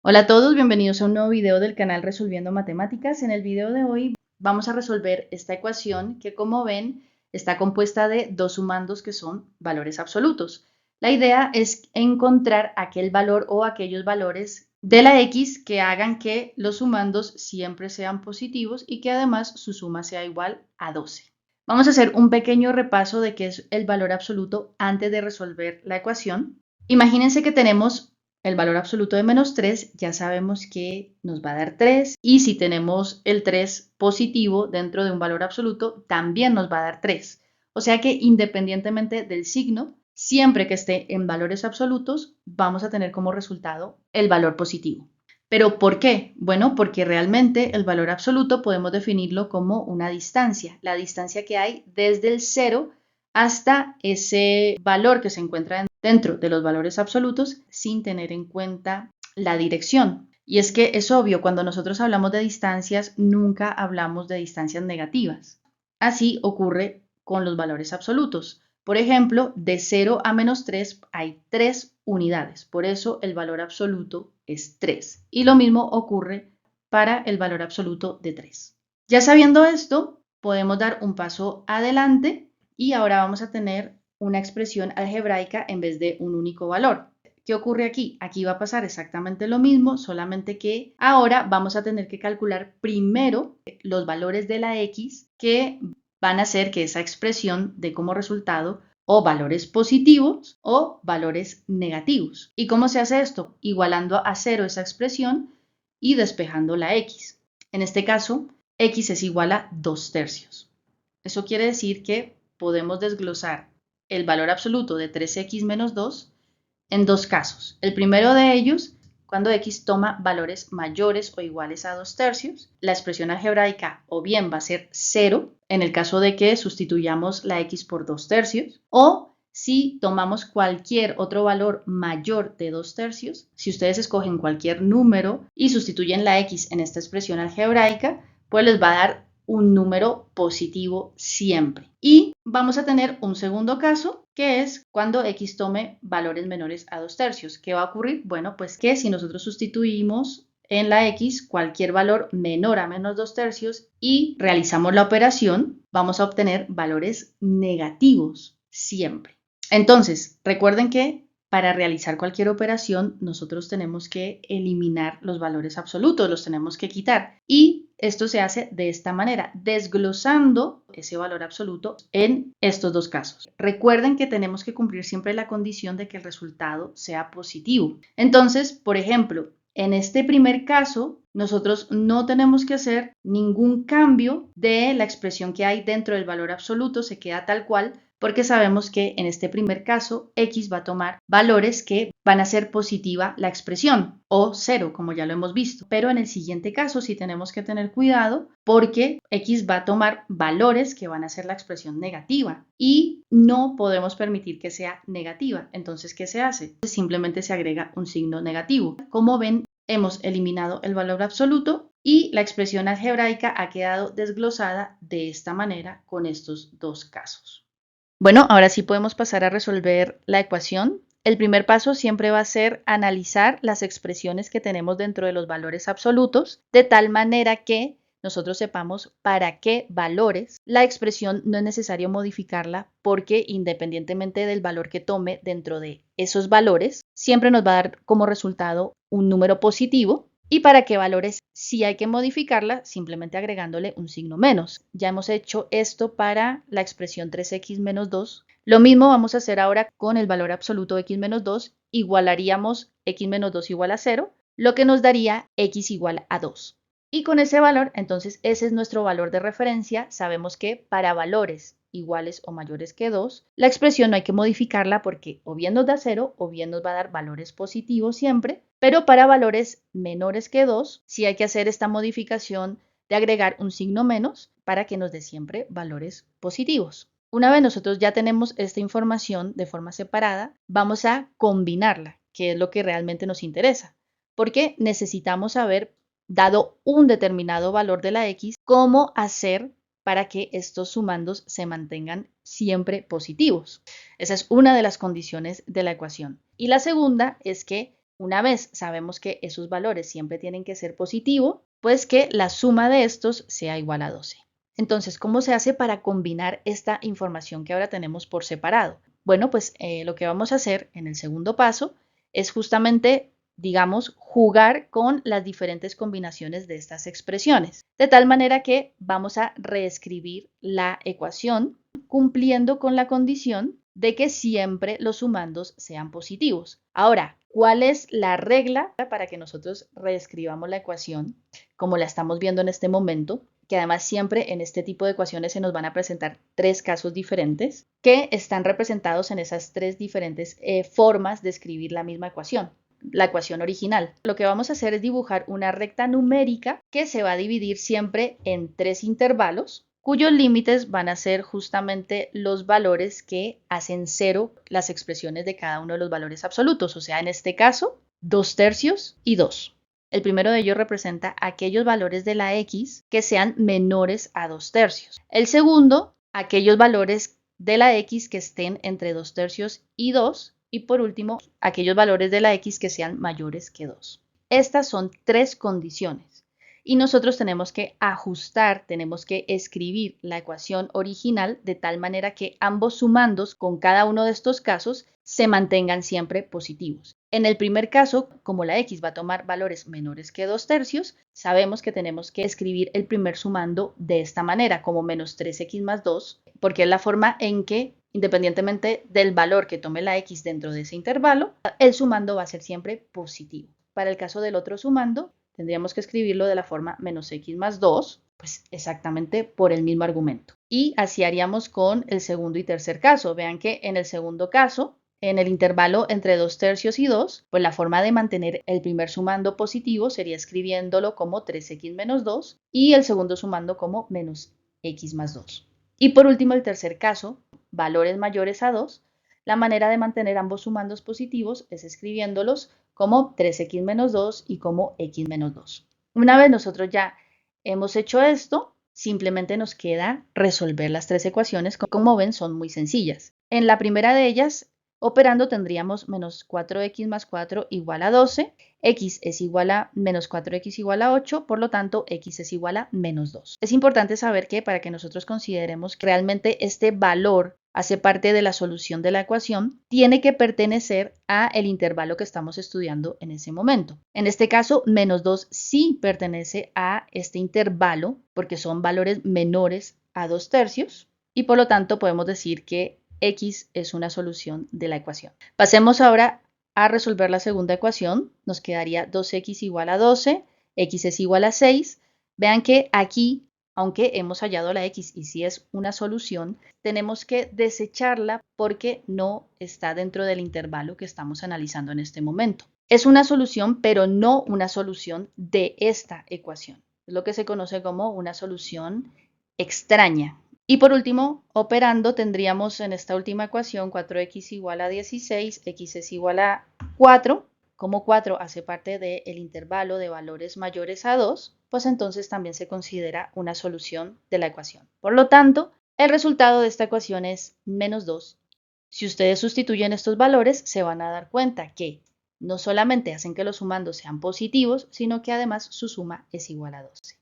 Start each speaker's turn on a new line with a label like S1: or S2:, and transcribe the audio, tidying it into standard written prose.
S1: Hola a todos, bienvenidos a un nuevo video del canal Resolviendo Matemáticas. En el video de hoy vamos a resolver esta ecuación que, como ven, está compuesta de dos sumandos que son valores absolutos. La idea es encontrar aquel valor o aquellos valores de la x que hagan que los sumandos siempre sean positivos y que además su suma sea igual a 12. Vamos a hacer un pequeño repaso de qué es el valor absoluto antes de resolver la ecuación. Imagínense que tenemos el valor absoluto de -3, ya sabemos que nos va a dar 3, y si tenemos el 3 positivo dentro de un valor absoluto, también nos va a dar 3. O sea que independientemente del signo, siempre que esté en valores absolutos, vamos a tener como resultado el valor positivo. ¿Pero por qué? Bueno, porque realmente el valor absoluto podemos definirlo como una distancia, la distancia que hay desde el 0 hasta ese valor que se encuentra dentro de los valores absolutos sin tener en cuenta la dirección. Y es que es obvio, cuando nosotros hablamos de distancias, nunca hablamos de distancias negativas. Así ocurre con los valores absolutos. Por ejemplo, de 0 a -3 hay 3 unidades, por eso el valor absoluto es 3. Y lo mismo ocurre para el valor absoluto de 3. Ya sabiendo esto, podemos dar un paso adelante y ahora vamos a tener una expresión algebraica en vez de un único valor. ¿Qué ocurre aquí? Aquí va a pasar exactamente lo mismo, solamente que ahora vamos a tener que calcular primero los valores de la x que van a hacer que esa expresión dé como resultado o valores positivos o valores negativos. ¿Y cómo se hace esto? Igualando a 0 esa expresión y despejando la x. En este caso, x es igual a 2/3. Eso quiere decir que podemos desglosar el valor absoluto de 3x menos 2 en dos casos. El primero de ellos, cuando x toma valores mayores o iguales a 2/3, la expresión algebraica o bien va a ser 0, en el caso de que sustituyamos la x por 2/3, o si tomamos cualquier otro valor mayor de 2/3, si ustedes escogen cualquier número y sustituyen la x en esta expresión algebraica, pues les va a dar un número positivo siempre. Y vamos a tener un segundo caso, que es cuando x tome valores menores a 2/3. ¿Qué va a ocurrir? Bueno, pues que si nosotros sustituimos en la x cualquier valor menor a menos 2/3 y realizamos la operación, vamos a obtener valores negativos siempre. Entonces, recuerden que para realizar cualquier operación nosotros tenemos que eliminar los valores absolutos, los tenemos que quitar. Y esto se hace de esta manera, desglosando ese valor absoluto en estos dos casos. Recuerden que tenemos que cumplir siempre la condición de que el resultado sea positivo. Entonces, por ejemplo, en este primer caso, nosotros no tenemos que hacer ningún cambio de la expresión que hay dentro del valor absoluto, se queda tal cual, porque sabemos que en este primer caso x va a tomar valores que van a ser positiva la expresión o 0, como ya lo hemos visto. Pero en el siguiente caso sí tenemos que tener cuidado porque x va a tomar valores que van a ser la expresión negativa y no podemos permitir que sea negativa. Entonces, ¿qué se hace? Simplemente se agrega un signo negativo. Como ven, hemos eliminado el valor absoluto y la expresión algebraica ha quedado desglosada de esta manera con estos dos casos. Bueno, ahora sí podemos pasar a resolver la ecuación. El primer paso siempre va a ser analizar las expresiones que tenemos dentro de los valores absolutos, de tal manera que nosotros sepamos para qué valores la expresión no es necesario modificarla, porque independientemente del valor que tome dentro de esos valores, siempre nos va a dar como resultado un número positivo. Y para qué valores sí hay que modificarla, simplemente agregándole un signo menos. Ya hemos hecho esto para la expresión 3x menos 2. Lo mismo vamos a hacer ahora con el valor absoluto de x menos 2. Igualaríamos x menos 2 igual a 0, lo que nos daría x igual a 2. Y con ese valor, entonces ese es nuestro valor de referencia. Sabemos que para valores iguales o mayores que 2, la expresión no hay que modificarla porque o bien nos da 0 o bien nos va a dar valores positivos siempre, pero para valores menores que 2 sí hay que hacer esta modificación de agregar un signo menos para que nos dé siempre valores positivos. Una vez nosotros ya tenemos esta información de forma separada, vamos a combinarla, que es lo que realmente nos interesa, porque necesitamos saber, dado un determinado valor de la x, cómo hacer para que estos sumandos se mantengan siempre positivos. Esa es una de las condiciones de la ecuación. Y la segunda es que Una vez sabemos que esos valores siempre tienen que ser positivos, pues que la suma de estos sea igual a 12. Entonces, ¿cómo se hace para combinar esta información que ahora tenemos por separado? Bueno, pues lo que vamos a hacer en el segundo paso es justamente, digamos, jugar con las diferentes combinaciones de estas expresiones, de tal manera que vamos a reescribir la ecuación cumpliendo con la condición de que siempre los sumandos sean positivos. Ahora, ¿cuál es la regla para que nosotros reescribamos la ecuación como la estamos viendo en este momento? Que además siempre en este tipo de ecuaciones se nos van a presentar tres casos diferentes que están representados en esas tres diferentes formas de escribir la misma ecuación, la ecuación original. Lo que vamos a hacer es dibujar una recta numérica que se va a dividir siempre en tres intervalos, cuyos límites van a ser justamente los valores que hacen cero las expresiones de cada uno de los valores absolutos, o sea, en este caso, 2/3 y 2. El primero de ellos representa aquellos valores de la x que sean menores a 2/3. El segundo, aquellos valores de la x que estén entre 2/3 y 2. Y por último, aquellos valores de la x que sean mayores que 2. Estas son tres condiciones. Y nosotros tenemos que ajustar, tenemos que escribir la ecuación original de tal manera que ambos sumandos con cada uno de estos casos se mantengan siempre positivos. En el primer caso, como la x va a tomar valores menores que 2/3, sabemos que tenemos que escribir el primer sumando de esta manera, como menos 3x más 2, porque es la forma en que, independientemente del valor que tome la x dentro de ese intervalo, el sumando va a ser siempre positivo. Para el caso del otro sumando, tendríamos que escribirlo de la forma menos x más 2, pues exactamente por el mismo argumento. Y así haríamos con el segundo y tercer caso. Vean que en el segundo caso, en el intervalo entre 2/3 y 2, pues la forma de mantener el primer sumando positivo sería escribiéndolo como 3x menos 2 y el segundo sumando como menos x más 2. Y por último, el tercer caso, valores mayores a 2, la manera de mantener ambos sumandos positivos es escribiéndolos como 3x menos 2 y como x menos 2. Una vez nosotros ya hemos hecho esto, simplemente nos queda resolver las tres ecuaciones. Como ven, son muy sencillas. En la primera de ellas, operando tendríamos menos 4x más 4 igual a 12, x es igual a menos 4x igual a 8, por lo tanto x es igual a menos 2. Es importante saber que para que nosotros consideremos que realmente este valor hace parte de la solución de la ecuación, tiene que pertenecer a el intervalo que estamos estudiando en ese momento. En este caso, menos 2 sí pertenece a este intervalo porque son valores menores a 2/3 y por lo tanto podemos decir que x es una solución de la ecuación. Pasemos ahora a resolver la segunda ecuación. Nos quedaría 2x igual a 12, x es igual a 6. Vean que aquí, aunque hemos hallado la x y sí es una solución, tenemos que desecharla porque no está dentro del intervalo que estamos analizando en este momento. Es una solución, pero no una solución de esta ecuación. Es lo que se conoce como una solución extraña. Y por último, operando, tendríamos en esta última ecuación 4x igual a 16, x es igual a 4. Como 4 hace parte del intervalo de valores mayores a 2, pues entonces también se considera una solución de la ecuación. Por lo tanto, el resultado de esta ecuación es menos 2. Si ustedes sustituyen estos valores, se van a dar cuenta que no solamente hacen que los sumandos sean positivos, sino que además su suma es igual a 12.